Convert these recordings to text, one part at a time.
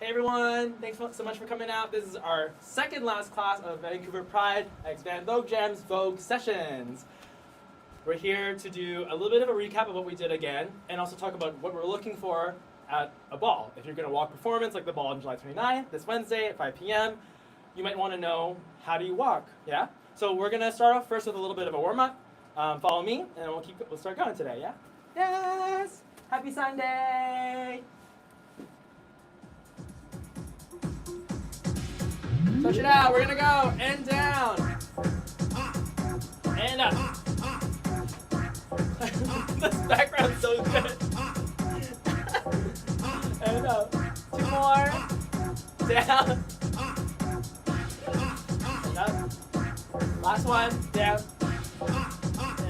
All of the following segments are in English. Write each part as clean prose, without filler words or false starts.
Hey everyone, thanks so much for coming out. This is our second last class of Vancouver Pride Expand Vogue Jams Vogue Sessions. We're here to do a little bit of a recap of what we did again, and also talk about what we're looking for at a ball. If you're going to walk performance like the ball on July 29th, this Wednesday at 5 p.m., you might want to know, how do you walk, yeah? So we're going to start off first with a little bit of a warm-up. Follow me, and we'll start going today, yeah? Yes! Happy Sunday! Stretch it out, we're gonna go, and down, and up. This background's so good. And up. 2 more, down, and up. Last one, down,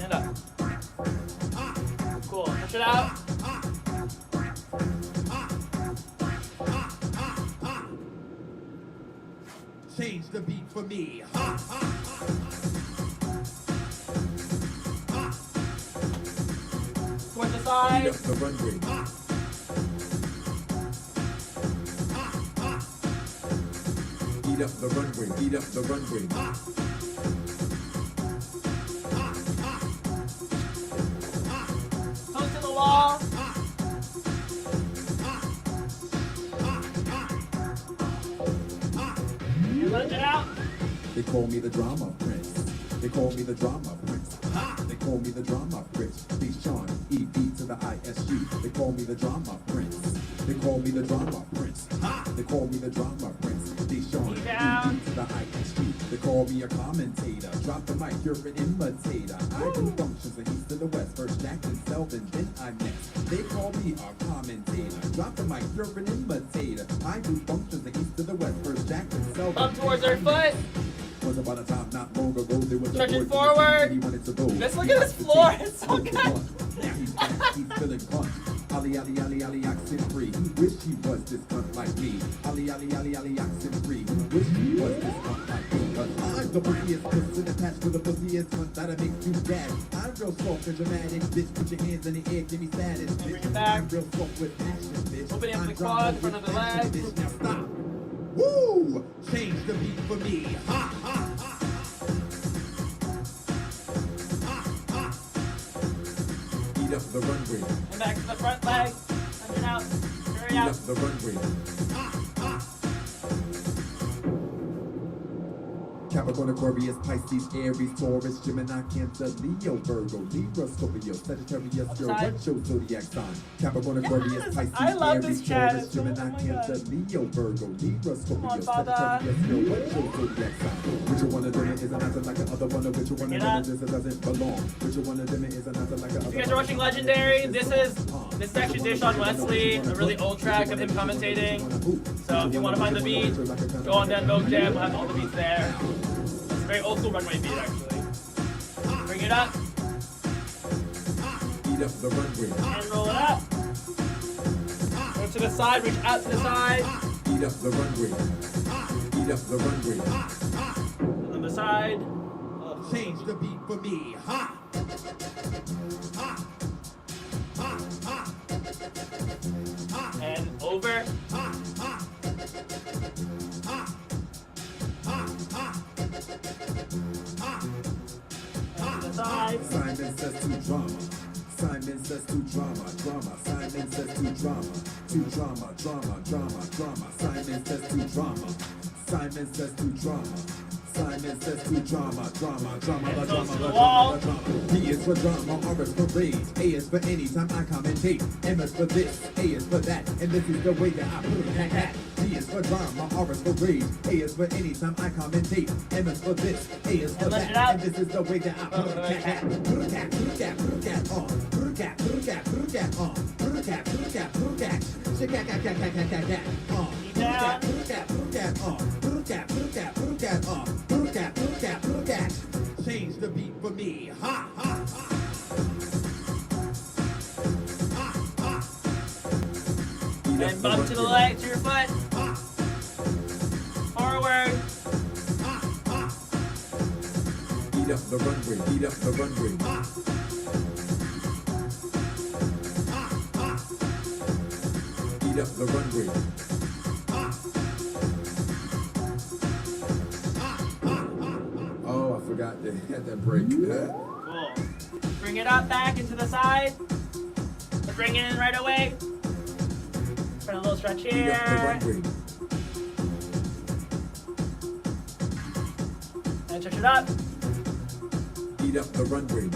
and up. Cool, stretch it out. Change the beat for me. Towards the side. Beat up the runway. Beat up the runway. Beat up the runway. Close to the wall. Lunge it out. They call me the drama prince. They call me the drama prince. They call me the drama prince. Please Sean, E-B to the I-S-G. They call me the drama prince. They call me the drama prince. They call me the drama prince. Please Sean, E-B to the I-S-G. They call me a commentator. Drop the mic, you're an imitator. I do functions the east to the west. First Jackson, Selvin, then I'm next. They call me a commentator. Drop the mic, you're an imitator. I do functions the east to the west. First Jackson, Selvin. Up towards our foot. Once upon a time, not long ago, there was Stretch a it boy forward. he wanted to go. Let's look at this floor. It's so good. Now he's back, he's feeling fun. Ali, Ali, Ali, Ali, oxen free. He wished he was this cunt like me. Ali, Ali, Ali, Ali, oxen free. He wished he was this cunt like me. Cause I'm the pussiest person attached with the pussiest cunt that'll make you gag. I'm real soft and dramatic, bitch. Put your hands in the air, give me status, bitch. I'm real soft with passion, bitch. Opening up the quad, front of the leg. Bitch. Now stop. Woo! Change the beat for me. Ha, ha, ha. Beat up the runway. And back to the front leg. Punch it out. Hurry Beat out. up the runway. Capricorn, Aquarius, Pisces, Aries, Taurus, Gemini, Cancer, Leo, Virgo, Libra, Scorpio, Sagittarius, your Outside. what's your zodiac sign? Capricorn, Aquarius, Yes! Pisces, I love Aries, this chat. Taurus, It's so- Gemini, oh my Cancer, God. Leo, Virgo, Libra, Scorpio, on, Father. Sagittarius, your what's your zodiac sign? Which one of them is an answer like the other one? Or which one of Get them up. is doesn't belong? Which one of them is an answer like the other? If you guys are watching Legendary, this is actually Deshaun Wesley, a really old track of him commentating. So if you want to find the beat, go on that Vogue Jam, we'll have all the beats there. It's a very old school runway beat actually. Bring it up Beat up the runway. and roll it up. Go to the side, reach out to the side. Beat up the runway. Beat up the runway. On the side. Change the beat for me. Ha! Ha! Ha! Ha! And over. Ha! Ha! Ha! Ha! Ha! And to the side. Simon says to drama. Simon says to drama, drama. Simon says to drama, to drama, drama, drama, drama. Simon says to drama. Simon says to drama. Simon says to drama, drama, drama, And the goes drama, to the the drama, wall. the drama. P is for drama, R is for rage. A is for anytime I commentate. M is for this, A is for that. And this is the way that I put it, hat. D is for drama, R is for rage. A is for anytime I commentate. M is for this, A is for And let that. it out. And this is the way that I put it, hat. Put a cat, put a cat, put a cat on. Put a cat, put a cat, put a cat on. Put a cat, put a cat, put a cat. Shake cat, cat, cat, cat, cat, cat, cat on. Put a cat, put a cat, put a cat on. Put a cat, put a cat, put a cat on. Put a cat, put a cat, put a cat. Change the beat for me. Ha, ha, ha. Ha, ha. Beat up And the bump to the runway. leg, to your foot. Ha, Forward. ha, ha. Beat up the runway. Beat up the runway. Ha. Ha, ha. Beat up the runway. Ha, forgot they had that break. Cool. Bring it up back into the side. Bring it in right away. Put a little stretch Speed up the here. runway. And stretch it up. Speed up the runway.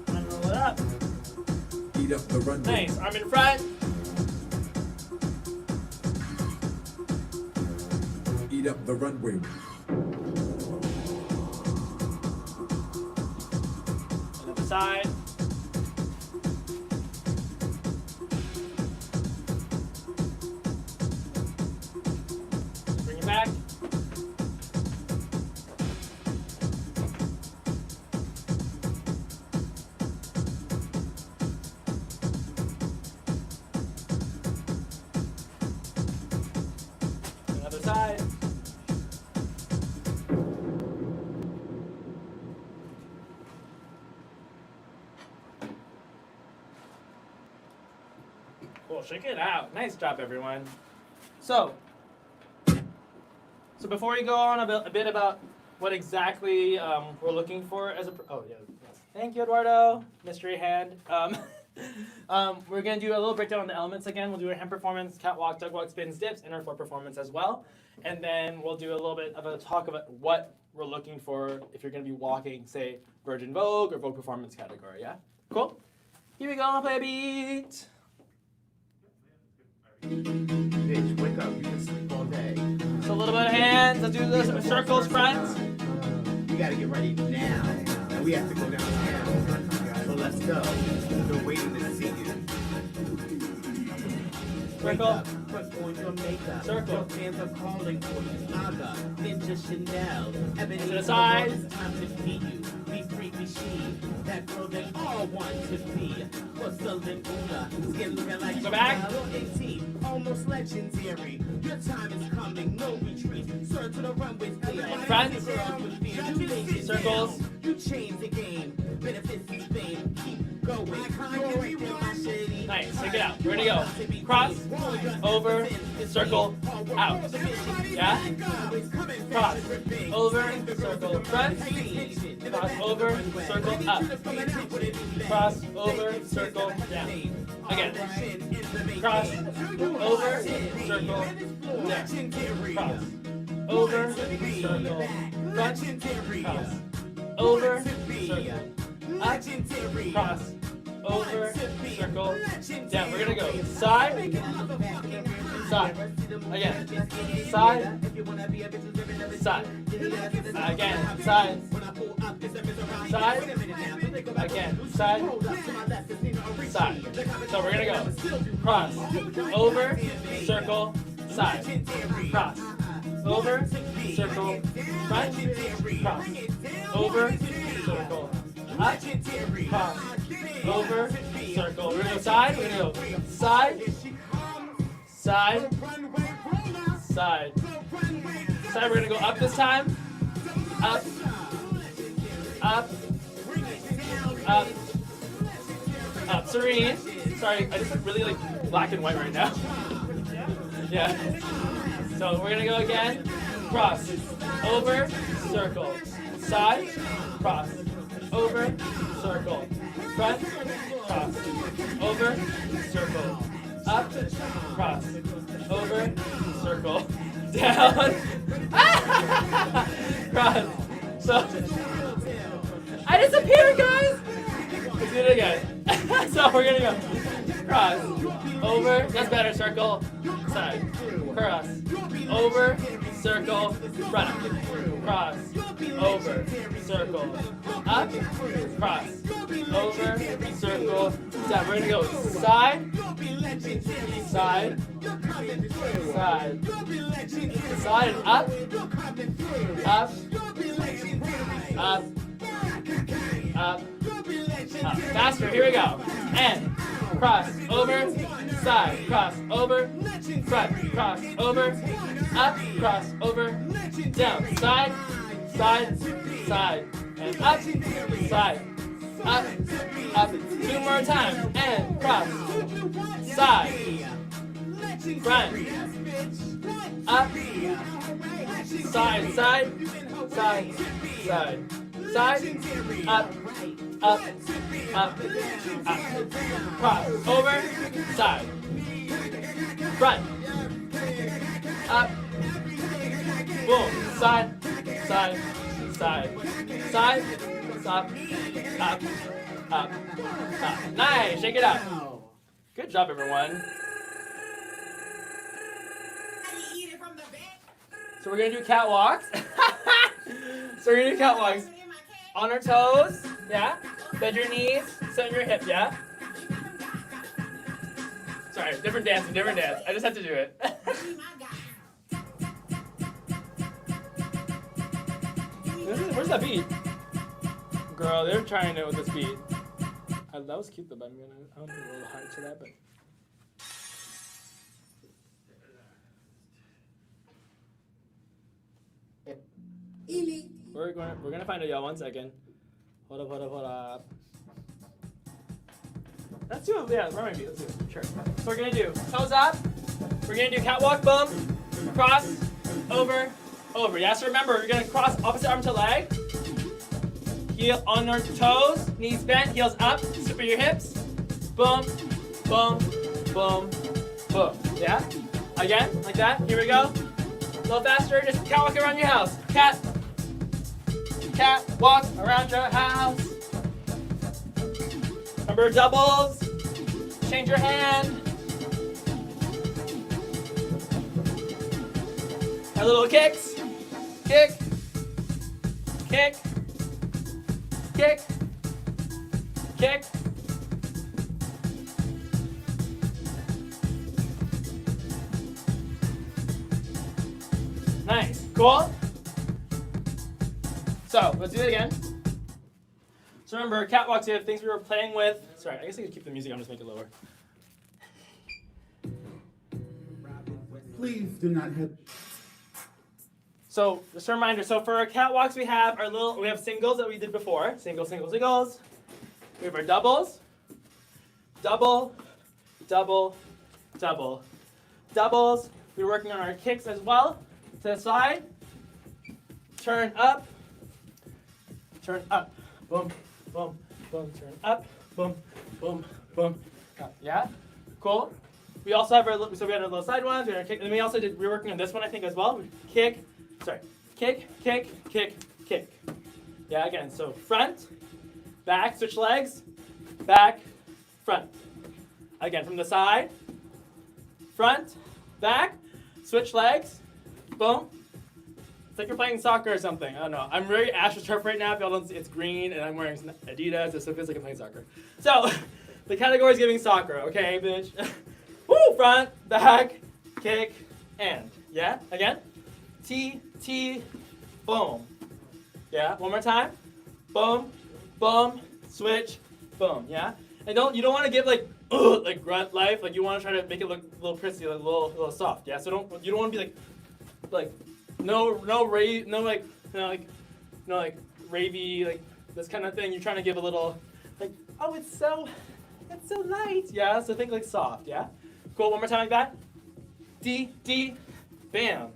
And roll it up. Speed up the runway. Nice. Arm in front. Speed up the runway. Another side. Bring it back. Another side. Cool, check it out. Nice job, everyone. So before we go on a bit about what exactly we're looking for as a thank you, Eduardo. Mystery hand. We're gonna do a little breakdown on the elements again. We'll do a hand performance, catwalk, dug walk, spins, dips, and our floor performance as well. And then we'll do a little bit of a talk about what we're looking for if you're gonna be walking, say, Virgin Vogue or Vogue performance category. Yeah, cool. Here we go. I'll play a beat. Bitch, wake up. You can sleep all day. So a little bit of hands. Let's do this. Circles, friends. We gotta get ready now. And we have to go downtown. So let's go. They're waiting to see you. Wake Circle. up, put on your makeup. Circle. Your fans are calling for you. Aga, Ninja Chanel. Ebony, To the side. It's time to be you. Be free, be she. That girl they all want to be. What's the Luna? Skin looking like Go back. 18, almost legendary. Your time is coming, no retreat. Surge to the runway. Front. Circles. You change the game. Benefits is fame. Keep going. Nice. Check it out. We're gonna go cross, over, circle, out. Yeah? Cross, over, circle, front. Cross, over, circle, up. Cross, over, circle, down. Again. Cross, over, circle, down. Cross, over, circle, front. Cross, over, circle, up. Cross, over, circle, down. We're gonna go side, side. Again, side, side. Again, side, side. Again, side, side. So we're gonna go cross, over, circle, side. Cross, over, circle, front. Cross, over, circle, up. Cross, over, circle. We're gonna go side. We're gonna go side, side, side, side. We're gonna go up this time. Up, up, up, up. Serene. Sorry, I just look really like black and white right now. Yeah. So we're gonna go again. Cross, over, circle, side, cross, over, circle, front, cross, over, circle, up, cross, over, circle, down, cross. So I disappeared, guys. Let's do it again. So we're gonna go cross, over. That's better. Circle, side, cross, over, circle, front, cross, over, circle, up, cross, over, circle, down. We're gonna go side, side, side, side, and up, up, up, up, up. Faster. Here we go. And cross, over, side, cross, over, front, cross, over, up, cross, over, down, side, side, side, and up, side, up, up. Two more times, and cross, side, front, up, side, side, side, side, side, up, up, up, up, cross, over, side, front, up, boom, side, side, side, side, up, up, up, up. Nice, shake it out. Good job, everyone. So we're gonna do catwalks. So we're gonna do catwalks. On our toes, yeah. Bend your knees, sit on your hip, yeah. Sorry, different dance, different dance. I just have to do it. Where's that beat? Girl, they're trying it with this beat. That was cute though, but I don't think we're a little high to that, but. We're gonna find it, y'all. 1 second. Hold up. Let's do it. Yeah, where might be? Let's do it. Sure. So we're gonna do toes up. We're gonna do catwalk, boom, cross, over. Yeah. So remember, you're gonna cross opposite arm to leg. Heel on our toes, knees bent, heels up. Super your hips. Boom, boom, boom, boom. Yeah. Again, like that. Here we go. A little faster. Just catwalk around your house. Cat walk around your house. Remember doubles. Change your hand. A little kicks. Kick. Kick. Kick. Kick. Nice. Cool? So, let's do it again. So remember, catwalks, we have things we were playing with. Sorry, I guess I could keep the music on, just make it lower. Please do not hit. So, just a reminder, so for our catwalks we have singles that we did before. Single, single, singles. We have our doubles. Double, double, double. Doubles. We're working on our kicks as well. To the side. Turn up. Turn up. Boom, boom, boom. Turn up. Boom, boom, boom. Up. Yeah? Cool. We also have so we had our little side ones. We had our kick, and we also we're working on this one I think as well. Kick. Kick, kick, kick, kick. Yeah, again, so front, back, switch legs, back, front. Again, from the side, front, back, switch legs, boom. It's like you're playing soccer or something. I don't know. I'm very AstroTurf right now. If y'all don't see, it's green, and I'm wearing Adidas, so it feels like I'm playing soccer. So, the category is giving soccer, okay, bitch? Woo! Front, back, kick, and. Yeah? Again? T, boom. Yeah, one more time. Boom, boom, switch, boom. Yeah? And you don't want to give like grunt life. Like you want to try to make it look a little prissy, like a little soft. Yeah? So you don't want to be like ravey, like this kind of thing. You're trying to give a little like, oh, it's so light. Yeah? So think like soft, yeah? Cool, one more time like that. D, bam.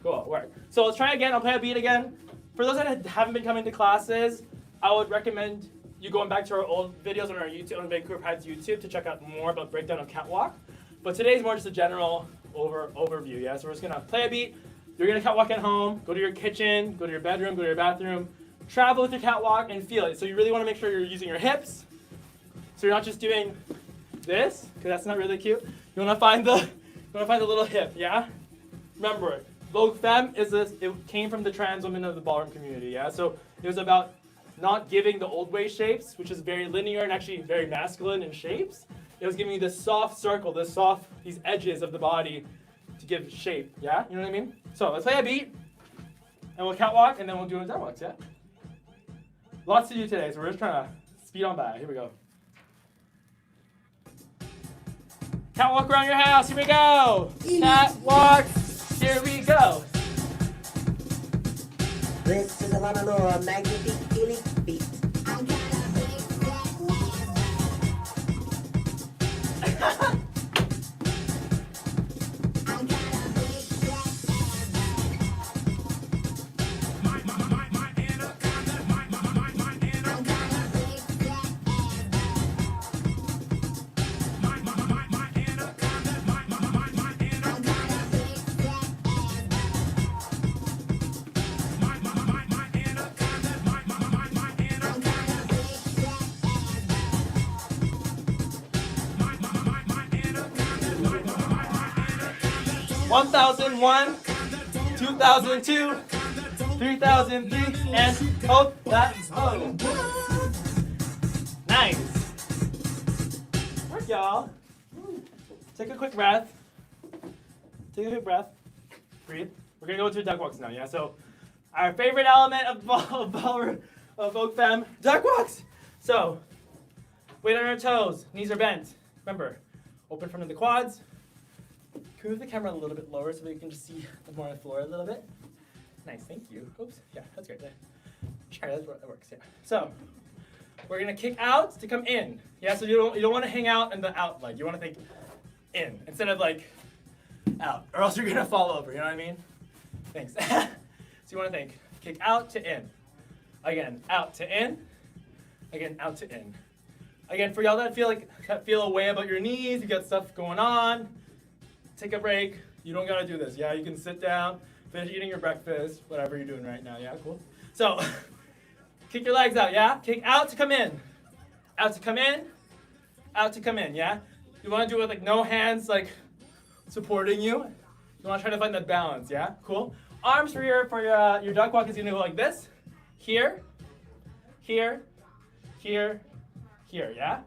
Cool, work. So let's try again. I'll play a beat again. For those that haven't been coming to classes, I would recommend you going back to our old videos on our YouTube, on Vancouver Pride's YouTube, to check out more about breakdown of catwalk. But today's more just a general overview. Yeah, so we're just gonna play a beat. You're gonna catwalk at home. Go to your kitchen. Go to your bedroom. Go to your bathroom. Travel with your catwalk and feel it. So you really want to make sure you're using your hips. So you're not just doing this, because that's not really cute. You want to find the little hip. Yeah. Remember it. Vogue Femme it came from the trans women of the ballroom community, yeah? So it was about not giving the old way shapes, which is very linear and actually very masculine in shapes. It was giving you this soft circle, these edges of the body to give shape, yeah? You know what I mean? So let's play a beat, and we'll catwalk, and then we'll do a catwalks, yeah? Lots to do today, so we're just trying to speed on by. Here we go. Catwalk around your house, here we go! Catwalk! Here we go. This is a Lamalora magnifique elite beat. 1001, 2002, 3003, and hold that pose. Nice. Work, y'all. Take a quick breath. Take a quick breath. Breathe. We're gonna go into duck walks now, yeah? So, our favorite element of Vogue Femme, duck walks. So, weight on our toes, knees are bent. Remember, open front of the quads. Can we move the camera a little bit lower so that you can just see more on the floor a little bit? Nice, thank you. Oops, yeah, that's great. Sure, that works, yeah. So, we're gonna kick out to come in. Yeah, so you don't want to hang out in the out leg. You want to think in instead of like out, or else you're gonna fall over. You know what I mean? Thanks. So you want to think kick out to in. Again, out to in. Again, out to in. Again, for y'all that feel a way about your knees, you got stuff going on. Take a break. You don't gotta do this. Yeah, you can sit down, finish eating your breakfast, whatever you're doing right now. Yeah, cool. So, kick your legs out. Yeah, kick out to come in, out to come in, out to come in. Yeah, you want to do it with like no hands like supporting you. You want to try to find that balance. Yeah, cool. Arms for your duck walk is gonna go like this. Here, here, here, here. Yeah,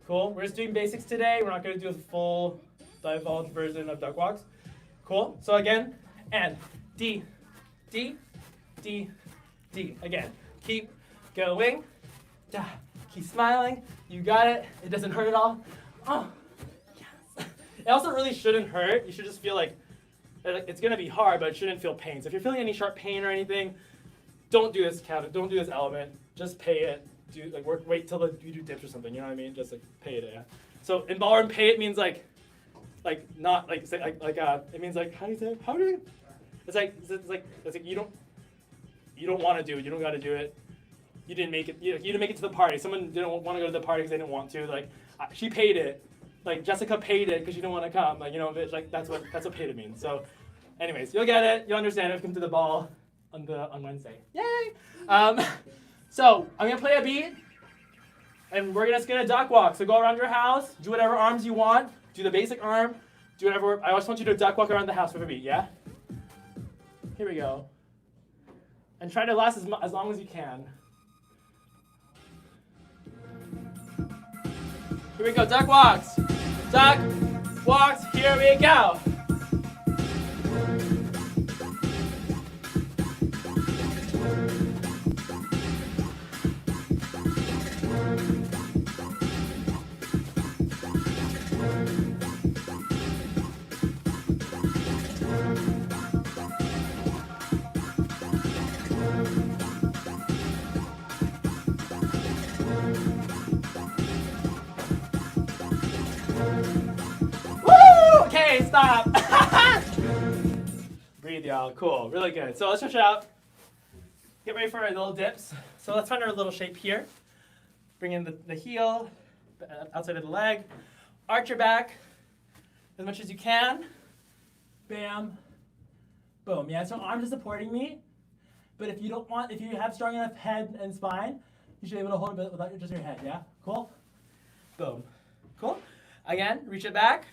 cool. We're just doing basics today. We're not gonna do a full divulge version of duck walks. Cool. So again, and D, D, D, D. Again, keep going. Da. Keep smiling. You got it. It doesn't hurt at all. Oh, yes. It also really shouldn't hurt. You should just feel like it's gonna be hard, but it shouldn't feel pain. So if you're feeling any sharp pain or anything, don't do this don't do this element. Just pay it. Wait till you do dips or something. You know what I mean? Just like pay it. Yeah. So in ballroom, pay it means like not like say it means like how do you say it? How do you? It's like you don't want to do it. You don't got to do it. You didn't make it. You didn't make it to the party. Someone didn't want to go to the party because they didn't want to. Like she paid it. Like Jessica paid it because she didn't want to come. Like like that's what paid it means. So, anyways, you'll get it. You'll understand it. Come to the ball on Wednesday. Yay! So I'm gonna play a beat, and we're just gonna duck walk. So go around your house. Do whatever arms you want. Do the basic arm. Do whatever. I always want you to duck walk around the house with a beat. Yeah. Here we go. And try to last as long as you can. Here we go, duck walks. Duck walks, here we go. Okay, stop. Breathe, y'all. Cool, really good. So let's stretch out. Get ready for our little dips. So let's find our little shape here. Bring in the heel, outside of the leg. Arch your back as much as you can. Bam. Boom. Yeah, so arms are supporting me. But if you have strong enough head and spine, you should be able to hold it without just your head, yeah? Cool? Boom. Cool? Again, reach it back.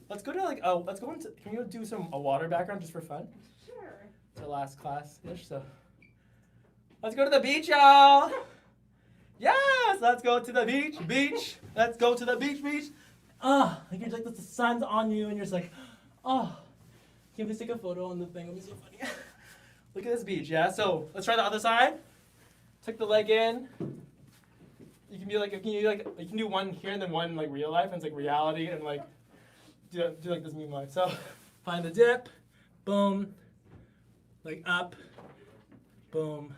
Let's go to can we go do a water background just for fun? Sure. It's our last class-ish, so. Let's go to the beach, y'all. Yes, let's go to the beach. Let's go to the beach. Like you're like the sun's on you and you're just like, can you please take a photo on the thing? It'll be so funny. Look at this beach, yeah? So let's try the other side. Tuck the leg in. You can do one here and then one like real life, and it's like reality and like do like this meme life. So find the dip, boom, like up, boom.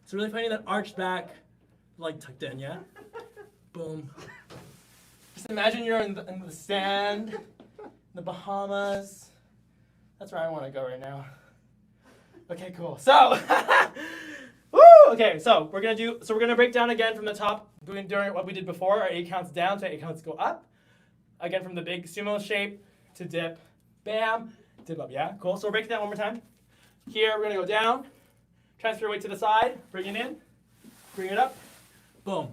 It's really funny that arched back, like tucked in, yeah? Boom. Just imagine you're in the sand, in the Bahamas. That's where I want to go right now. Okay, cool. So, woo! Okay, so we're gonna break down again from the top, doing what we did before. Our 8 counts down to 8 counts go up. Again, from the big sumo shape to dip, bam, dip up. Yeah, cool. So we'll break it down one more time. Here we're gonna go down, transfer weight to the side, bring it in, bring it up, boom.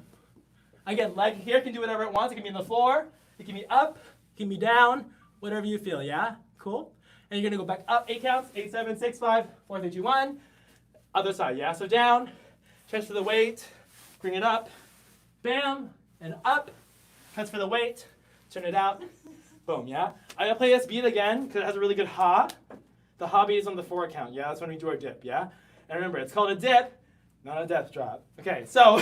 Again, leg here can do whatever it wants. It can be on the floor, it can be up, it can be down, whatever you feel, yeah? Cool? And you're gonna go back up 8 counts, 8, 7, 6, 5, 4, 3, 2, 1. Other side, yeah? So down, transfer the weight, bring it up, bam, and up, transfer the weight, turn it out, boom, yeah? I'm gonna play this beat again because it has a really good ha. The ha beat is on the 4 count, yeah? That's when we do our dip, yeah? And remember, it's called a dip, not a death drop. Okay, so,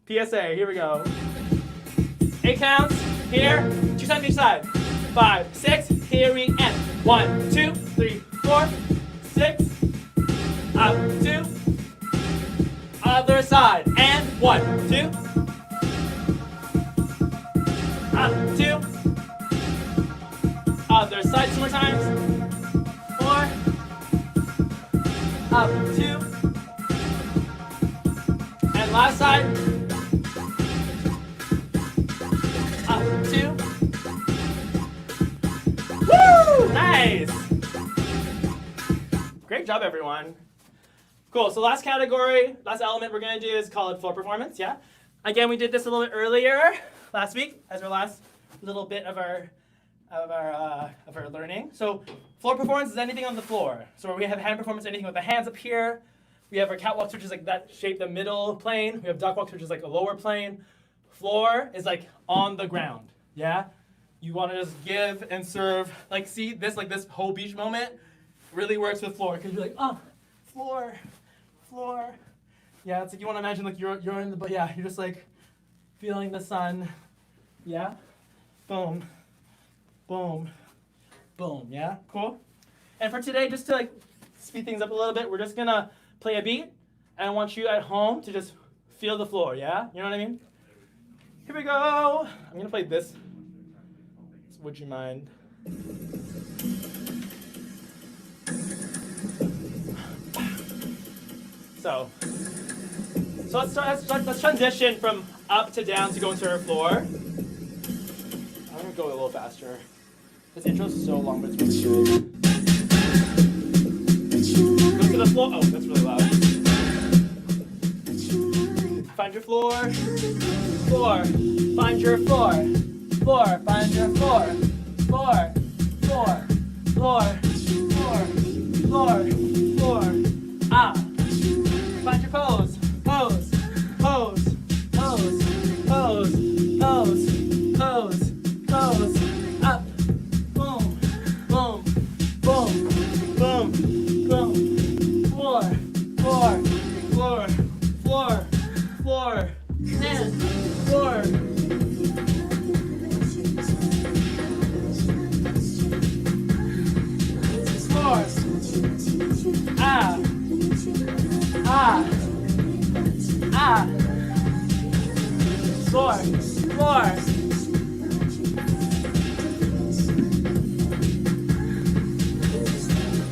PSA, here we go. 8 counts, here, 2 times each side. 5, 6, here we end. 1, 2, 3, 4, 6, up, 2, other side, and 1, 2, up, 2, other side, 2 more times, 4, up, 2, and last side, up, 2, woo, nice, great job everyone. Cool, so last category, last element we're gonna do is called floor performance, yeah? Again, we did this a little bit earlier last week as our last little bit of our learning. So floor performance is anything on the floor. So we have hand performance, anything with the hands up here. We have our catwalks, which is like that shape, the middle plane. We have duck walks, which is like a lower plane. Floor is like on the ground, yeah? You wanna just give and serve. Like see, this whole beach moment really works with floor, because you're like, oh, floor. Yeah, it's like you want to imagine like you're in the, yeah, you're just like feeling the sun. Yeah? Boom. Boom. Boom. Yeah? Cool? And for today, just to like speed things up a little bit, we're just going to play a beat. And I want you at home to just feel the floor. Yeah? You know what I mean? Here we go. I'm going to play this. Would you mind? So let's transition from up to down to go into our floor. I'm gonna go a little faster. This intro's so long, but it's really good. Go to the floor. Oh, that's really loud. Find your floor. Floor. Find your floor. Floor. Find your floor. Floor. Floor. Floor. Floor. Floor. Floor. Ah. Find your pose. Pose. Pose. Pose. Pose. Pose. Pose. Pose. Up. Boom. Boom. Boom. Boom. Boom. Floor. Floor. Floor. Floor. Floor. And floor. Floor. Ah. Ah. Ah. Floor. Floor.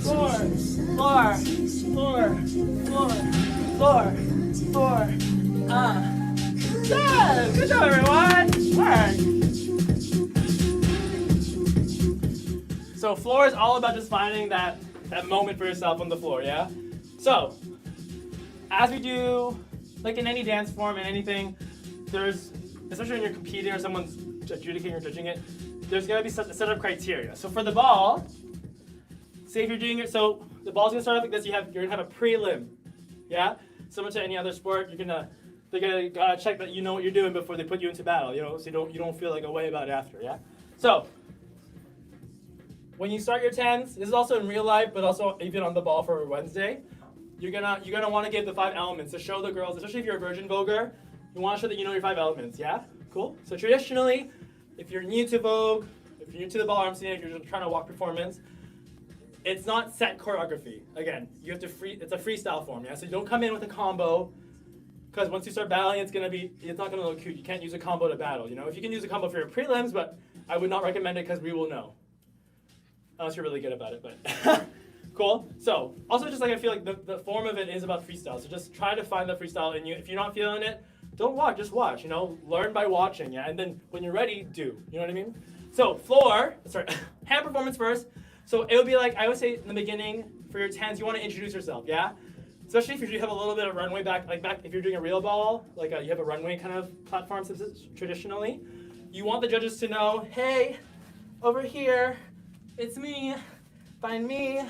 Floor. Floor. Floor. Floor. Floor. Floor. Ah. Good. Good job, everyone. Work. So floor is all about just finding that moment for yourself on the floor, yeah? So, as we do, like in any dance form and anything, there's, especially when you're competing or someone's adjudicating or judging it, there's gonna be a set of criteria. So for the ball, say if you're doing it, so the ball's gonna start off like this, you're gonna have a prelim, yeah? Similar to any other sport, they're gonna check that you know what you're doing before they put you into battle, you know, so you don't feel like a way about it after, yeah? So, when you start your tens, this is also in real life, but also even on the ball for Wednesday, you're gonna want to give the 5 elements to show the girls, especially if you're a virgin Voguer, you want to show that you know your 5 elements, yeah? Cool? So traditionally, if you're new to Vogue, if you're new to the ball arm scene, if you're just trying to walk performance, it's not set choreography. Again, you have to it's a freestyle form, yeah? So you don't come in with a combo, because once you start battling, it's not gonna look cute. You can't use a combo to battle, you know? If you can use a combo for your prelims, but I would not recommend it because we will know. Unless you're really good about it, but cool. So also just like I feel like the form of it is about freestyle. So just try to find the freestyle in you. If you're not feeling it, don't walk, just watch, you know, learn by watching, yeah? And then when you're ready, do, you know what I mean? So hand performance first. So it would be like, I would say in the beginning, for your 10s, you want to introduce yourself, yeah? Especially if you have a little bit of runway back if you're doing a real ball, like you have a runway kind of platform traditionally. You want the judges to know, hey, over here, it's me, find me.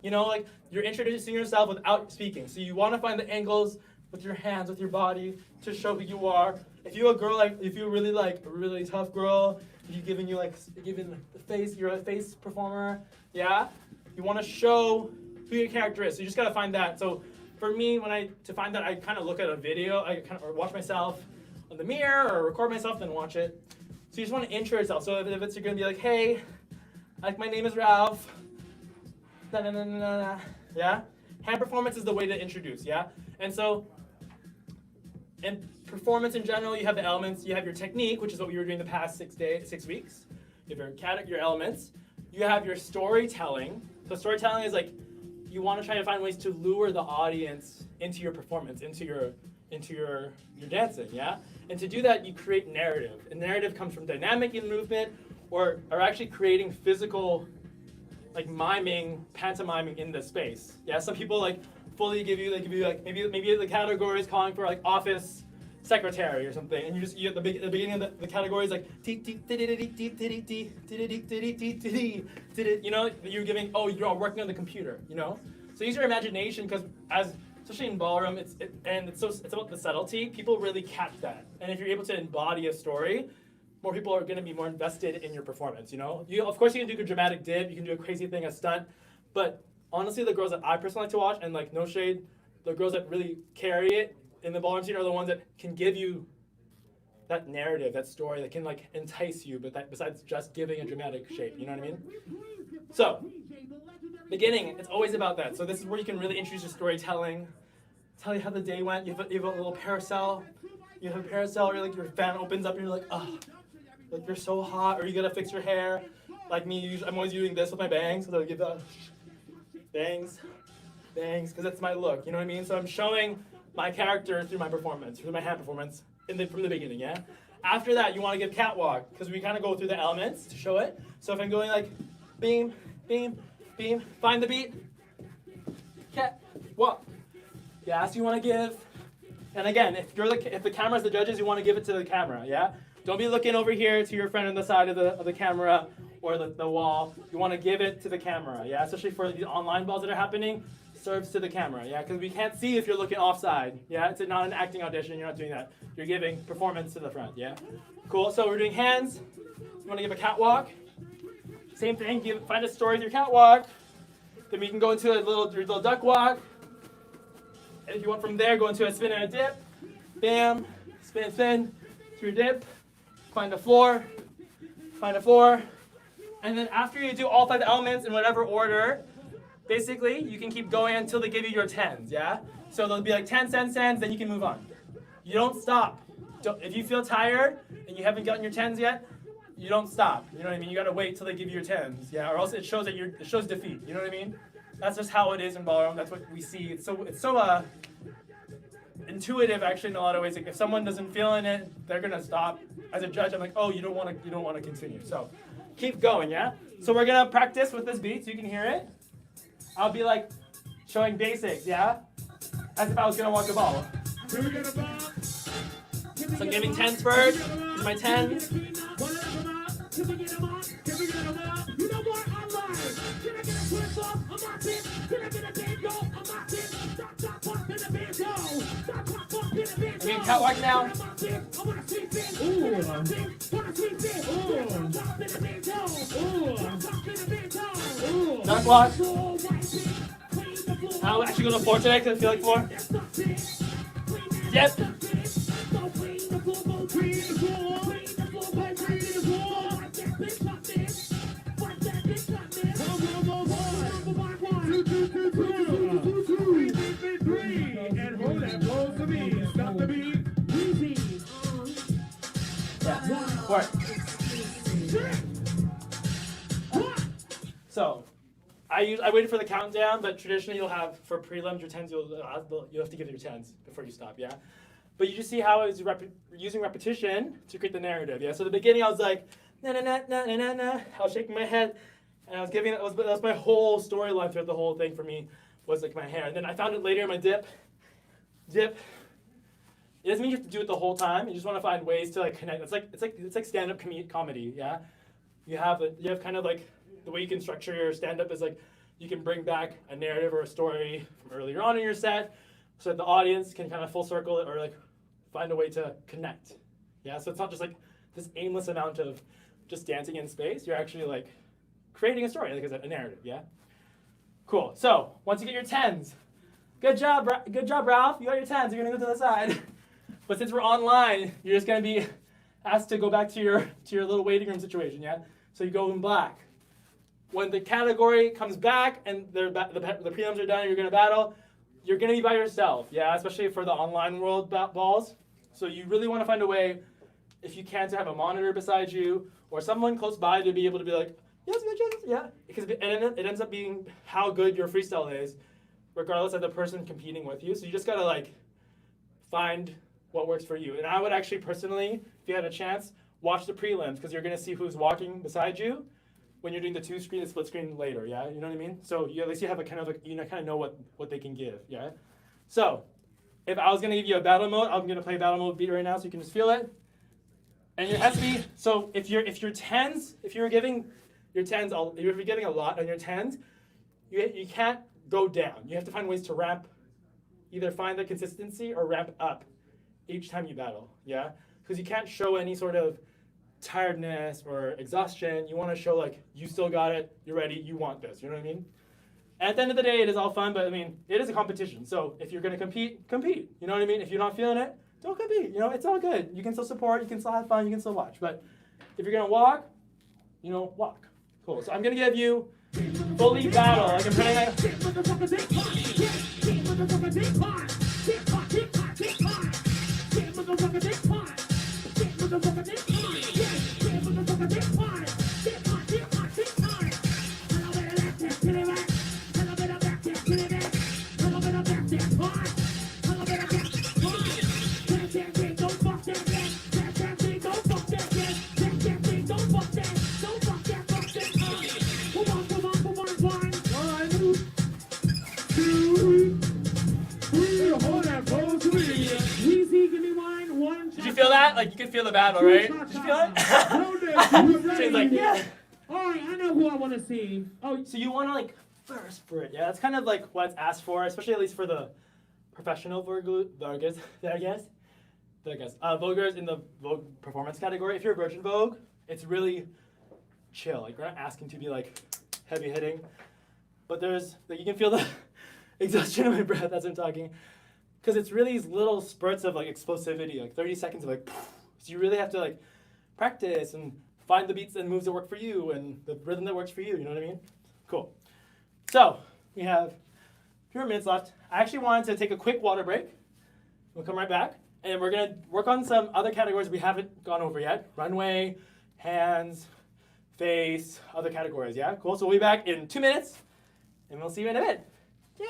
You know, like you're introducing yourself without speaking. So you want to find the angles with your hands, with your body to show who you are. If you're a girl, like if you're really like a really tough girl, if you're giving the face, you're a face performer, yeah. You want to show who your character is. So you just gotta find that. So for me, to find that, I kind of look at a video, or watch myself on the mirror or record myself, then watch it. So you just want to intro yourself. So if it's you're gonna be like, hey, like my name is Ralph. Na, na, na, na, na, yeah? Hand performance is the way to introduce, yeah? And so, in performance in general, you have the elements. You have your technique, which is what we were doing the past 6 weeks. You have your elements. You have your storytelling. So storytelling is like, you want to try to find ways to lure the audience into your performance, into your dancing, yeah? And to do that, you create narrative. And narrative comes from dynamic in movement, or actually creating physical, like miming, pantomiming in the space. Yeah, some people like fully give you like maybe the category is calling for like office secretary or something, and you at the beginning of the category is like you know, you're giving, oh, you're all working on the computer, you know. So use your imagination, because especially in ballroom, it's about the subtlety. People really catch that, and if you're able to embody a story, more people are going to be more invested in your performance, you know? Of course, you can do a dramatic dip, you can do a crazy thing, a stunt, but honestly, the girls that I personally like to watch, and like no shade, the girls that really carry it in the ballroom scene are the ones that can give you that narrative, that story, that can like entice you, but that besides just giving a dramatic shape, you know what I mean? So, beginning, it's always about that. So this is where you can really introduce your storytelling, tell you how the day went. You have a little carousel. You have a carousel where like your fan opens up and you're like, oh, like you're so hot, or you gotta fix your hair. Like me, I'm always doing this with my bangs, so I give the bangs, because that's my look, you know what I mean? So I'm showing my character through my performance, through my hand performance from the beginning, yeah? After that, you want to give catwalk, because we kind of go through the elements to show it. So if I'm going like, beam, beam, beam, find the beat, catwalk. Yeah, so you want to give, and again, if the camera's the judges, you want to give it to the camera, yeah? Don't be looking over here to your friend on the side of the camera or the wall. You want to give it to the camera, yeah? Especially for the online balls that are happening, serves to the camera, yeah? Because we can't see if you're looking offside, yeah? It's not an acting audition, you're not doing that. You're giving performance to the front, yeah? Cool, so we're doing hands. You want to give a catwalk. Same thing, find a story through catwalk. Then we can go into your little duck walk. And if you want from there, go into a spin and a dip. Bam, spin, spin, through dip. Find a floor, and then after you do all 5 elements in whatever order, basically you can keep going until they give you your 10s, yeah? So they'll be like 10 cents, then you can move on. You don't stop. If you feel tired and you haven't gotten your 10s yet, you don't stop. You know what I mean? You gotta wait till they give you your 10s, yeah? Or else it shows defeat. You know what I mean? That's just how it is in ballroom. That's what we see. It's so intuitive, actually, in a lot of ways. Like if someone doesn't feel in it, they're gonna stop. As a judge, I'm like, oh, you don't want to continue. So keep going, yeah. So we're gonna practice with this beat so you can hear it. I'll be like showing basics, yeah, as if I was gonna walk a ball. So I'm giving 10s first. Here's my 10s. I'm gonna catwalk now. Duck walk. I'll actually go to the floor today because I feel like floor. Yep. Work. So, I waited for the countdown, but traditionally you'll have, for prelims, your 10s, you'll have to give your 10s before you stop, yeah? But you just see how I was using repetition to create the narrative, yeah? So the beginning I was like, na na na na na na na, I was shaking my head, and I was giving, that was my whole storyline throughout the whole thing for me, was like my hair. And then I found it later in my dip. It doesn't mean you have to do it the whole time. You just want to find ways to like connect. It's like stand-up comedy, yeah. you have kind of like the way you can structure your stand-up is like you can bring back a narrative or a story from earlier on in your set, so that the audience can kind of full circle it or like find a way to connect. Yeah, so it's not just like this aimless amount of just dancing in space. You're actually like creating a story, like I said, a narrative. Yeah. Cool. So once you get your 10s, good job, Ralph. You got your 10s. You're gonna go to the side. But since we're online, you're just gonna be asked to go back to your little waiting room situation. Yeah. So you go in black. When the category comes back and the prelims are done, you're gonna battle. You're gonna be by yourself. Yeah, especially for the online world balls. So you really want to find a way, if you can, to have a monitor beside you or someone close by to be able to be like, yes, yeah. Because it ends up being how good your freestyle is, regardless of the person competing with you. So you just gotta like find what works for you. And I would actually personally, if you had a chance, watch the prelims because you're gonna see who's walking beside you when you're doing the two-screen and split screen later. Yeah, you know what I mean? So at least you have a kind of like, you know, kind of know what they can give. Yeah. So if I was gonna give you a battle mode, I'm gonna play battle mode beat right now so you can just feel it. And it has to be, so if you're tens, if you're giving your tens, if you're giving a lot on your tens, you can't go down. You have to find ways to ramp, either find the consistency or ramp up each time you battle, yeah? Because you can't show any sort of tiredness or exhaustion. You want to show like, you still got it, you're ready, you want this, you know what I mean? At the end of the day, it is all fun, but I mean, it is a competition. So if you're gonna compete, compete, you know what I mean? If you're not feeling it, don't compete, you know, it's all good. You can still support, you can still have fun, you can still watch. But if you're gonna walk, you know, walk. Cool, so I'm gonna give you fully battle, like I'm trying Did you feel that? Like you could feel the battle, right? Did you feel it? Shane's like, yeah. Alright, I know who I want to see. Oh, so you want to like thirst for it, yeah? That's kind of like what's asked for, especially at least for the professional Voguers, I guess. Voguers in the Vogue performance category. If you're a Virgin Vogue, it's really chill. Like we're not asking to be like heavy hitting, but there's like you can feel the exhaustion in my breath as I'm talking, because it's really these little spurts of like explosivity, like 30 seconds of like. So you really have to like practice and find the beats and moves that work for you and the rhythm that works for you. You know what I mean? Cool. So we have a few more minutes left. I actually wanted to take a quick water break. We'll come right back. And we're going to work on some other categories we haven't gone over yet. Runway, hands, face, other categories. Yeah? Cool. So we'll be back in 2 minutes. And we'll see you in a bit. Yay!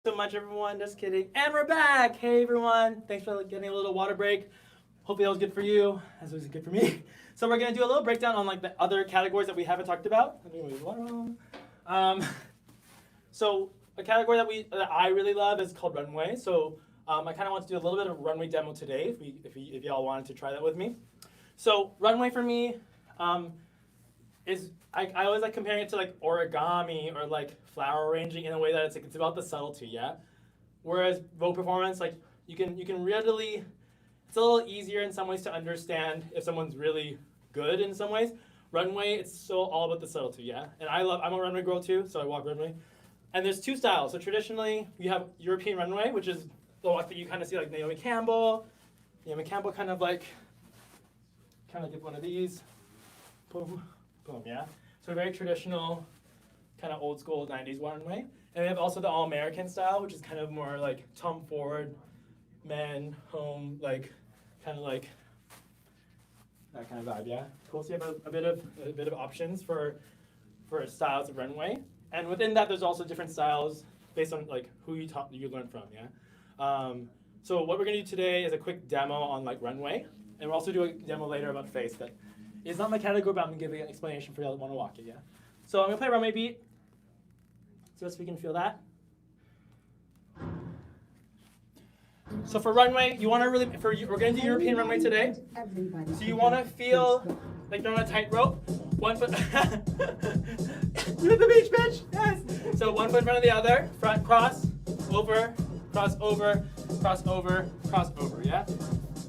So much, everyone. Just kidding. And we're back. Hey, everyone. Thanks for getting a little water break. Hopefully that was good for you, as it was good for me. So we're going to do a little breakdown on like the other categories that we haven't talked about. So a category that I really love is called runway. So I kind of want to do a little bit of runway demo today, if y'all wanted to try that with me. So runway for me, I always like comparing it to like origami or like flower arranging in a way that it's about the subtlety, yeah. Whereas Vogue performance, like you can readily, it's a little easier in some ways to understand if someone's really good in some ways. Runway, it's so all about the subtlety, yeah. And I'm a runway girl too, so I walk runway. And there's two styles. So traditionally, you have European runway, which is the walk that you kind of see like Naomi Campbell. Naomi Campbell kind of give one of these. Boom, boom, yeah. So very traditional, kind of old school 90s runway. And we have also the all-American style, which is kind of more like Tom Ford, men, home, like kind of like that kind of vibe, yeah. Cool. So you have a bit of options for styles of runway, and within that, there's also different styles based on like who you learn from, yeah. So what we're gonna do today is a quick demo on like runway, and we'll also do a demo later about face. That is not my category, but I'm gonna give an explanation for y'all that want to walk it, yeah. So I'm gonna play runway beat, so we can feel that. So for runway, you want to really, we're going to do European runway today. So you want to feel like you're on a tightrope. 1 foot. You're at the beach, bitch. Yes. So 1 foot in front of the other. Front cross, over, cross over, cross over, cross over. Yeah.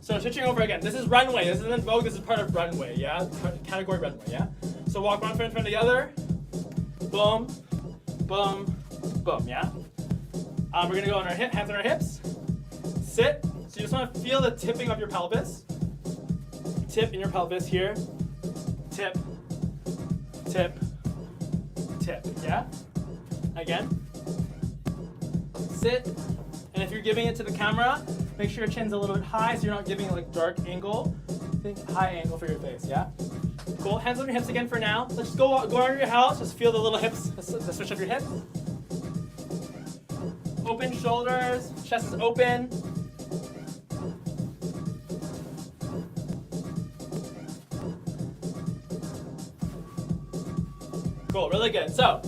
So switching over again. This is runway. This isn't Vogue. This is part of runway. Yeah. Category runway. Yeah. So walk 1 foot in front of the other. Boom, boom, boom. Yeah. We're gonna go on our hands on our hips. Sit. So you just want to feel the tipping of your pelvis. Tip in your pelvis here. Tip, tip, tip. Yeah? Again. Sit. And if you're giving it to the camera, make sure your chin's a little bit high so you're not giving like dark angle. Think high angle for your face, yeah? Cool. Hands on your hips again for now. Let's just go around your house. Just feel the little hips, the switch of your hips. Open shoulders. Chest is open. Cool, really good. So,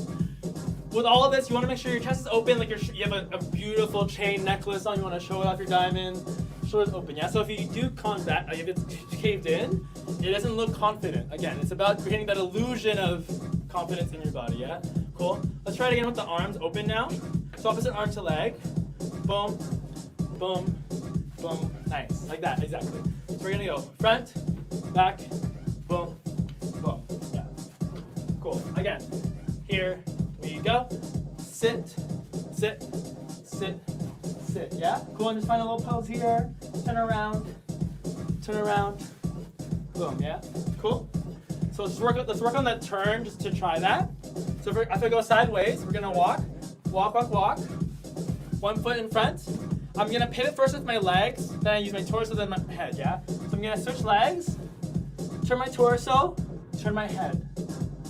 with all of this, you want to make sure your chest is open, like you have a beautiful chain necklace on. You want to show off your diamond. Shoulders open, yeah. So if you do combat, like if it's caved in, it doesn't look confident. Again, it's about creating that illusion of confidence in your body, yeah. Cool. Let's try it again with the arms open now. So opposite arm to leg. Boom, boom, boom. Nice, like that, exactly. So we're gonna go front, back, boom, boom. Yeah. Cool. Again, here we go. Sit, sit, sit, sit. Yeah. Cool. And just find a little pose here. Turn around, boom. Yeah. Cool. So let's work on that turn just to try that. So if I go sideways, we're gonna walk. 1 foot in front. I'm gonna pivot first with my legs, then I use my torso, then my head, yeah? So I'm gonna switch legs, turn my torso, turn my head.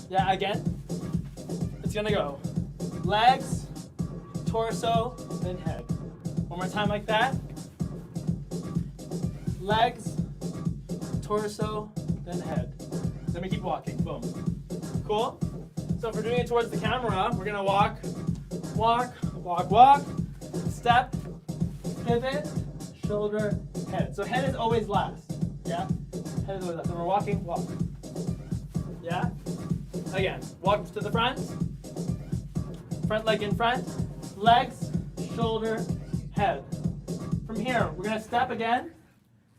Yeah, again. It's gonna go legs, torso, then head. One more time like that. Legs, torso, then head. Then we keep walking, boom. Cool? So if we're doing it towards the camera, we're gonna walk, step, pivot, shoulder, head. So head is always last, yeah? Head is always last. So we're walking, walk. Yeah? Again, walk to the front leg in front, legs, shoulder, head. From here, we're gonna step again,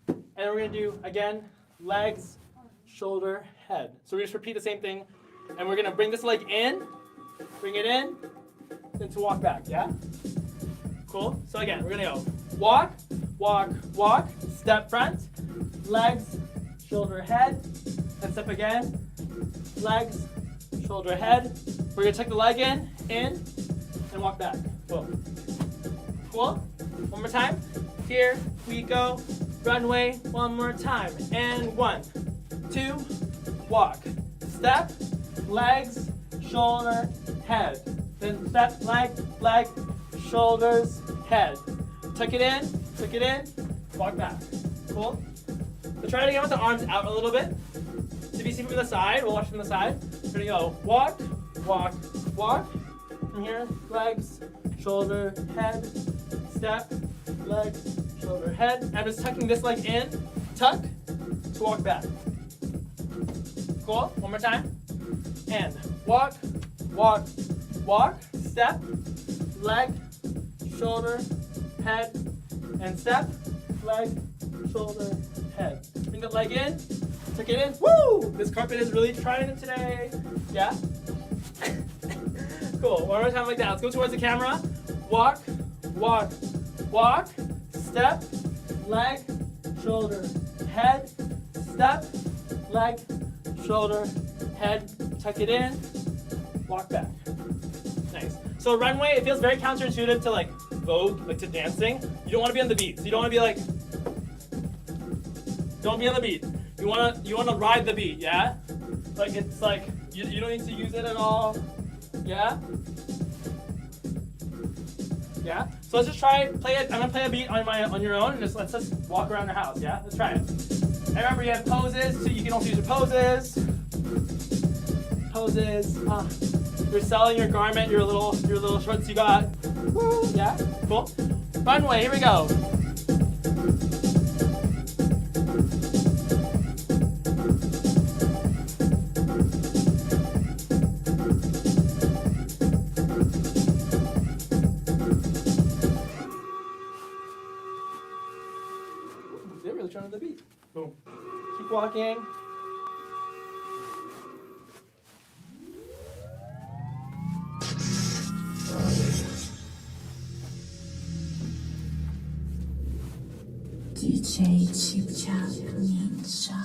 and we're gonna do, again, legs, shoulder, head. So we just repeat the same thing, and we're gonna bring this leg in, bring it in, then to walk back, yeah? Cool? So again, we're gonna go walk, step front, legs, shoulder, head, then step again, legs, shoulder, head. We're gonna tuck the leg in, and walk back. Boom. Cool? One more time. Here we go. Runway, one more time. And 1, 2, walk. Step, legs, shoulder, head. Then step, leg, shoulders, head. Tuck it in, walk back. Cool? So try it again with the arms out a little bit. So if you see from the side, we'll watch from the side. We're gonna go walk. From here, legs, shoulder, head, step, legs, shoulder, head. I'm just tucking this leg in, tuck, to walk back. Cool? One more time. and walk, walk, walk, step, leg, shoulder, head, and step, leg, shoulder, head. Bring the leg in, tuck it in. Woo! This carpet is really trying it today. Yeah? Cool. One more time like that. Let's go towards the camera. Walk, walk, walk, step, leg, shoulder, head, step, leg, shoulder, head, tuck it in, walk back. Nice. So runway, it feels very counterintuitive to like Vogue, like to dancing. You don't want to be on the beat. So you don't want to be like, don't be on the beat. You wanna ride the beat, yeah? Like it's like you don't need to use it at all. Yeah? Yeah? So let's just try play it. I'm gonna play a beat on your own and let's just walk around the house, yeah? Let's try it. And remember you have poses, so you can also use your poses. Poses. You're selling your garment, your little shorts you got. Woo, yeah? Cool. Runway, here we go. They're really trying to the beat. Boom. Keep walking. DJ Chipchak Ninja.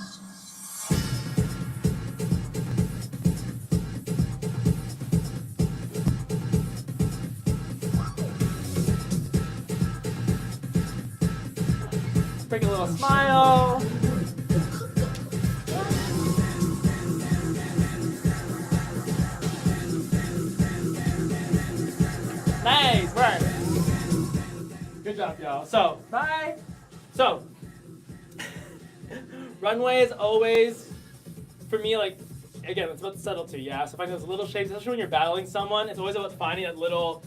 Bring a little smile. Nice work. Good job, y'all. So, bye. So, runway is always, for me, like, again, it's about subtlety, yeah? So finding those little shapes, especially when you're battling someone, it's always about finding that little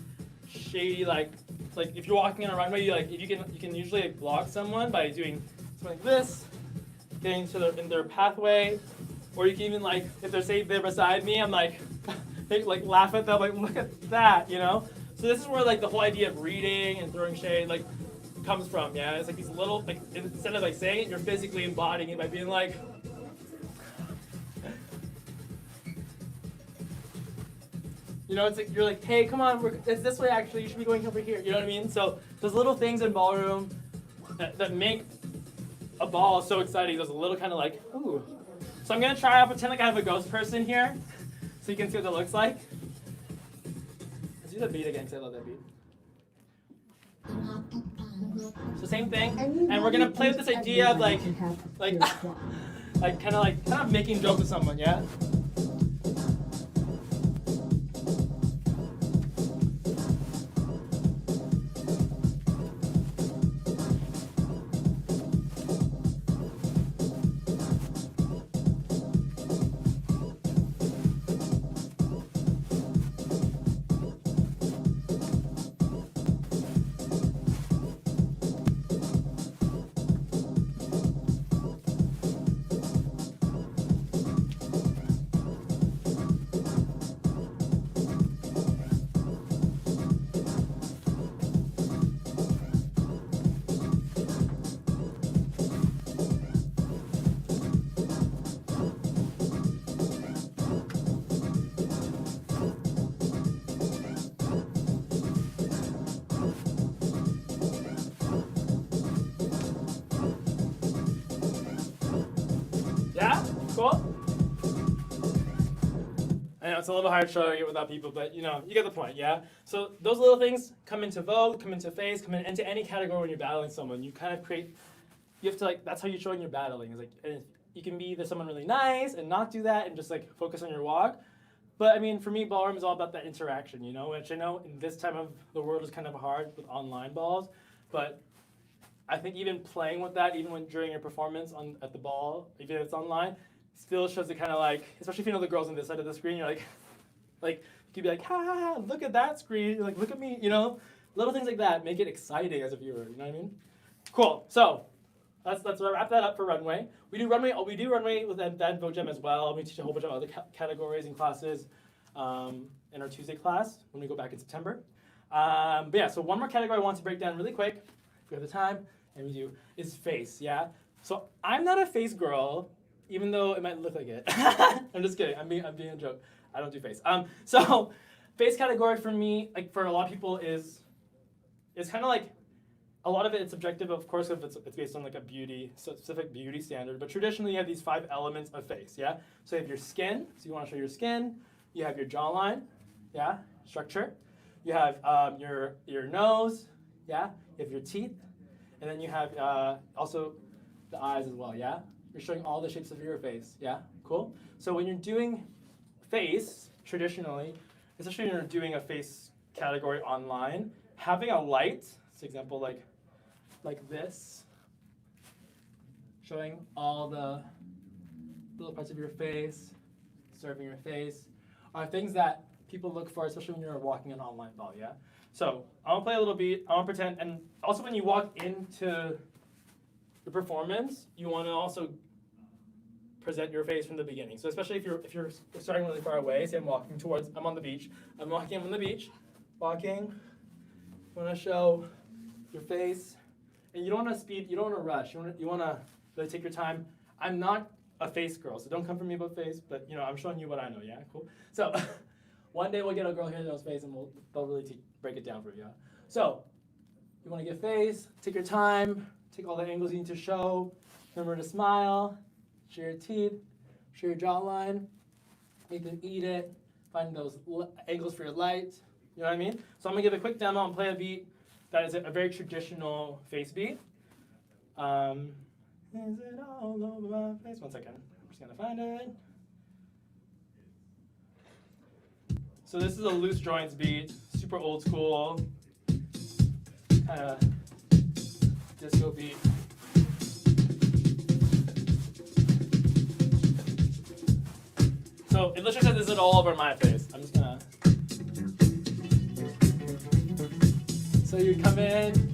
shady, like if you're walking on a runway, if you can usually like, block someone by doing something like this, getting to in their pathway, or you can even like, if they're beside me, I'm like, they like laugh at them, like look at that, you know? So this is where like the whole idea of reading and throwing shade like comes from, yeah? It's like these little, like instead of like saying it, you're physically embodying it by being like, you know, it's like you're like, hey, come on, it's this way actually. You should be going over here. You know what I mean? So those little things in ballroom that make a ball so exciting. Those little kind of like, ooh. So I'm gonna try out pretend like I have a ghost person here, so you can see what that looks like. Let's do the beat again, 'cause I love that beat. So same thing, and we're gonna play with this idea of like kind of making jokes with someone, yeah. Yeah? Cool? I know it's a little hard showing it without people, but you know, you get the point, yeah? So those little things come into Vogue, come into Face, come into any category when you're battling someone. You kind of create, you have to like, that's how you're showing you're battling. It's like, and you can be either someone really nice and not do that and just like focus on your walk. But I mean, for me, ballroom is all about that interaction, you know? Which I know in this time of the world is kind of hard with online balls, but I think even playing with that, even when during your performance at the ball, even if it's online, still shows it kind of like, especially if you know the girls on this side of the screen, you're like you could be like, ha ha ha, look at that screen, you're like, look at me, you know? Little things like that make it exciting as a viewer, you know what I mean? Cool, so, let's wrap that up for runway. We do runway with then Vogue Gem as well. We teach a whole bunch of other categories and classes in our Tuesday class when we go back in September. But yeah, so one more category I want to break down really quick, if we have the time, and we do, is face, yeah? So I'm not a face girl, even though it might look like it. I'm just kidding, I'm being a joke. I don't do face. So face category for me, like for a lot of people is kind of like, a lot of it is subjective, of course, if it's based on like a specific beauty standard, but traditionally you have these 5 elements of face, yeah? So you have your skin, so you want to show your skin, you have your jawline, yeah, structure, you have your nose, yeah, you have your teeth, and then you have also the eyes as well, yeah? You're showing all the shapes of your face, yeah? Cool? So when you're doing face, traditionally, especially when you're doing a face category online, having a light, for example, like this, showing all the little parts of your face, serving your face, are things that people look for, especially when you're walking an online ball, yeah? So I want to play a little beat, I want to pretend, and also when you walk into the performance, you want to also present your face from the beginning. So especially if you're starting really far away, say I'm on the beach, walking, you want to show your face, and you don't want to speed, you don't want to rush, you want to really take your time. I'm not a face girl, so don't come for me about face, but I'm showing you what I know, yeah? Cool? So one day we'll get a girl here that knows face and they'll really break it down for you. So you want to get face, take your time, take all the angles you need to show, remember to smile, show your teeth, show your jawline, make them eat it, find those angles for your light, you know what I mean? So I'm going to give a quick demo and play a beat that is a very traditional face beat. Is it all over my face? One second. I'm just going to find it. So this is a loose joints beat, super old school, kind of disco beat. So it literally says, "Is it all over my face?" I'm just gonna. So you come in.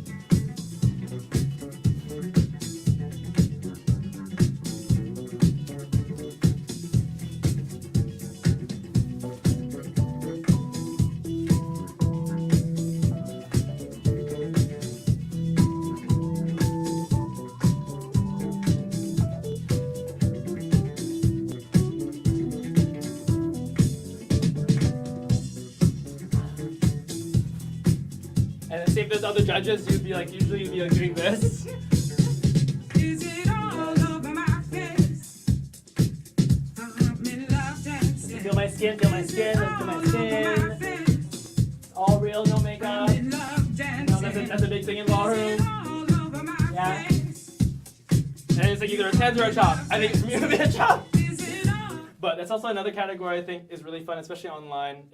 And then say if there's other judges, usually you'd be like doing this. Is it all over my face? I'm in love dancing. Feel my skin, feel my skin, feel my skin. It's all real, no makeup. I'm in love dancing. That's a big thing in ballroom. All over my Yeah. face. And it's like either a 10 or a chop. I think for me it would be a chop. Is it all? But that's also another category I think is really fun, especially online.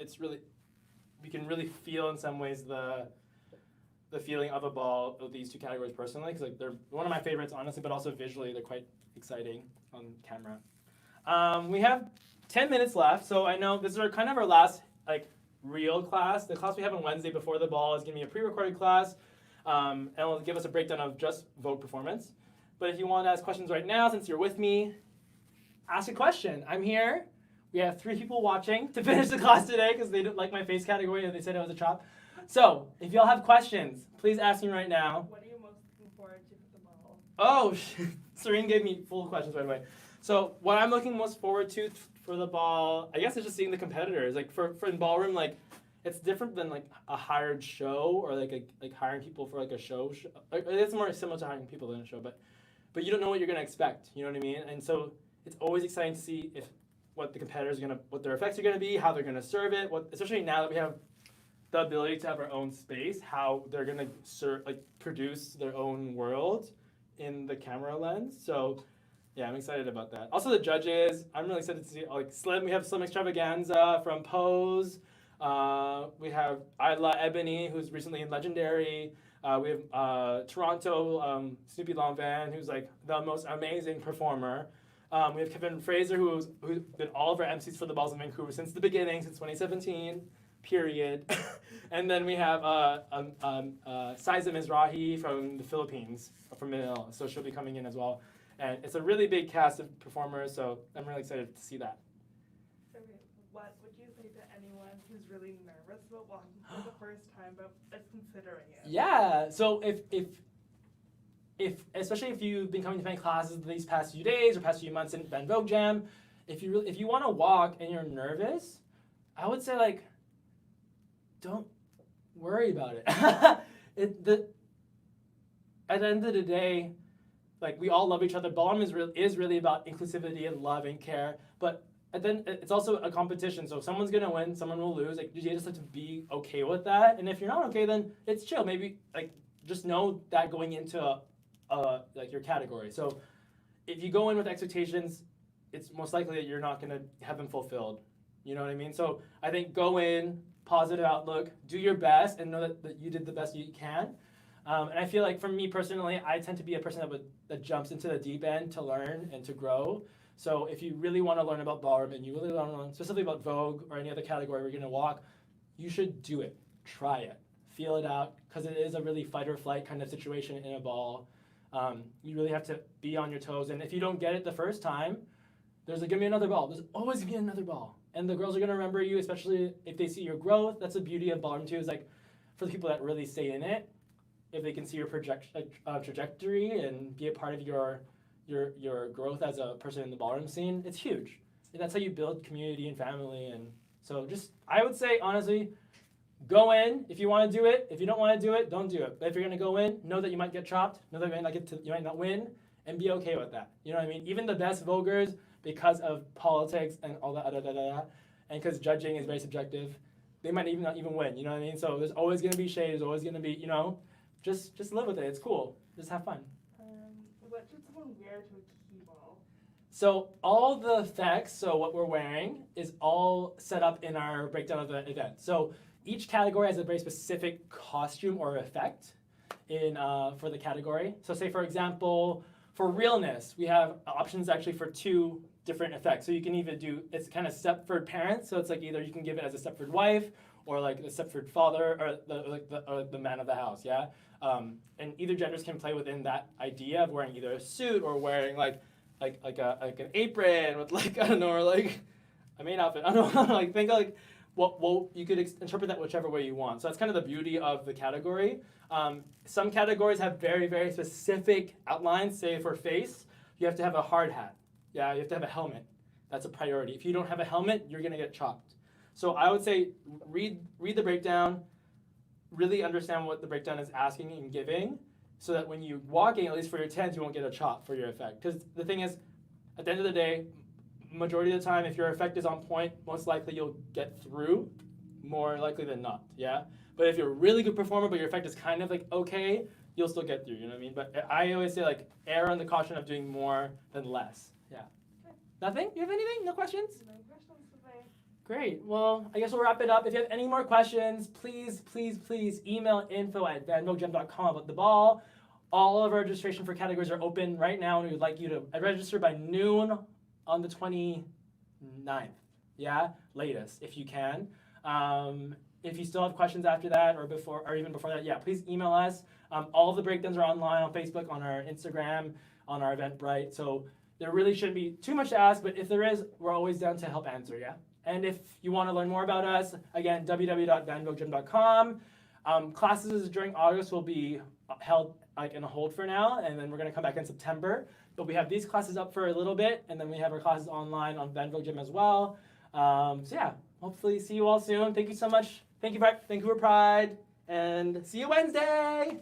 We can really feel in some ways the feeling of a ball of these 2 categories personally, because they're one of my favorites, honestly, but also visually they're quite exciting on camera. We have 10 minutes left, so I know this is kind of our last real class. The class we have on Wednesday before the ball is going to be a pre-recorded class, and it'll give us a breakdown of just Vogue performance. But if you want to ask questions right now, since you're with me, ask a question. I'm here. We have 3 people watching to finish the class today because they didn't like my face category and they said it was a chop. So, if y'all have questions, please ask me right now. What are you most looking forward to for the ball? Oh, Serene gave me full questions right away. So, what I'm looking most forward to for the ball, I guess, is just seeing the competitors. For in ballroom, it's different than a hired show or hiring people for a show. It's more similar to hiring people than a show, but you don't know what you're gonna expect. You know what I mean? And so it's always exciting to see what the competitors what their effects are gonna be, how they're gonna serve it. Especially now that we have the ability to have our own space, how they're gonna produce their own world in the camera lens. So yeah, I'm excited about that. Also the judges, I'm really excited to see Slim. We have Slim Extravaganza from Pose. We have Isla Ebony, who's recently in Legendary. We have Toronto Snoopy Lanvin, who's the most amazing performer. We have Kevin Fraser, who's been all of our MCs for the Balls in Vancouver since the beginning, since 2017. period. And then we have Saiza Mizrahi from the Philippines, from Manila. So she'll be coming in as well. And it's a really big cast of performers, so I'm really excited to see that. Okay, what would you say to anyone who's really nervous about walking for the first time but is considering it? Yeah, so if especially if you've been coming to many classes these past few days or past few months in Vogue Jam, if you want to walk and you're nervous, I would say like don't worry about it. At the end of the day, like we all love each other. Ballroom is really about inclusivity and love and care, but then it's also a competition. So someone's gonna win, someone will lose. Like you just have to be okay with that. And if you're not okay, then it's chill. Maybe like just know that going into like your category. So if you go in with expectations, it's most likely that you're not gonna have them fulfilled. You know what I mean? So I think go in, positive outlook, do your best, and know that you did the best you can. And I feel like for me personally, I tend to be a person that jumps into the deep end to learn and to grow. So if you really want to learn about ballroom and you really want to learn specifically about Vogue or any other category we're going to walk, you should do it. Try it. Feel it out, because it is a really fight or flight kind of situation in a ball. You really have to be on your toes. And if you don't get it the first time, there's going to be another ball. There's always going to be another ball. And the girls are going to remember you, especially if they see your growth. That's the beauty of ballroom too, is like for the people that really stay in it, if they can see your trajectory and be a part of your growth as a person in the ballroom scene, it's huge. And that's how you build community and family. And so just, I would say, honestly, go in if you want to do it. If you don't want to do it, don't do it. But if you're going to go in, know that you might get chopped, know that you might not win, and be okay with that. You know what I mean? Even the best Voguers, because of politics and all that, and because judging is very subjective, they might not even win. You know what I mean? So there's always going to be shade. There's always going to be, just live with it. It's cool. Just have fun. What should someone wear to a key ball? So all the effects, so what we're wearing, is all set up in our breakdown of the event. So each category has a very specific costume or effect for the category. So say, for example, for realness, we have options actually for 2 different effects. So you can either do, it's kind of Stepford parents, so it's like either you can give it as a Stepford wife or like the Stepford father or the man of the house, yeah? And either genders can play within that idea of wearing either a suit or wearing like an apron with like, I don't know, or like a maid outfit. I don't know, like think like what you could interpret that whichever way you want. So that's kind of the beauty of the category. Some categories have very, very specific outlines. Say for face, you have to have a hard hat. Yeah, you have to have a helmet. That's a priority. If you don't have a helmet, you're gonna get chopped. So I would say read the breakdown, really understand what the breakdown is asking and giving, so that when you're walking, at least for your 10s, you won't get a chop for your effect. Because the thing is, at the end of the day, majority of the time, if your effect is on point, most likely you'll get through, more likely than not, yeah? But if you're a really good performer, but your effect is kind of like okay, you'll still get through, you know what I mean? But I always say like, err on the caution of doing more than less, yeah. Nothing? You have anything? No questions? No questions today. Great. Well, I guess we'll wrap it up. If you have any more questions, please email info@vanvogegem.com about the ball. All of our registration for categories are open right now, and we would like you to register by noon on the 29th. Yeah, latest, if you can. If you still have questions after that or before, or even before that, yeah, please email us. All of the breakdowns are online on Facebook, on our Instagram, on our Eventbrite. So there really shouldn't be too much to ask, but if there is, we're always down to help answer, yeah? And if you want to learn more about us, again, www.vanvogegem.com. Classes during August will be held like in a hold for now, and then we're going to come back in September. But we have these classes up for a little bit, and then we have our classes online on Van Vogue Gym as well. So yeah, hopefully see you all soon. Thank you so much. Thank you, Vancouver Pride, and see you Wednesday.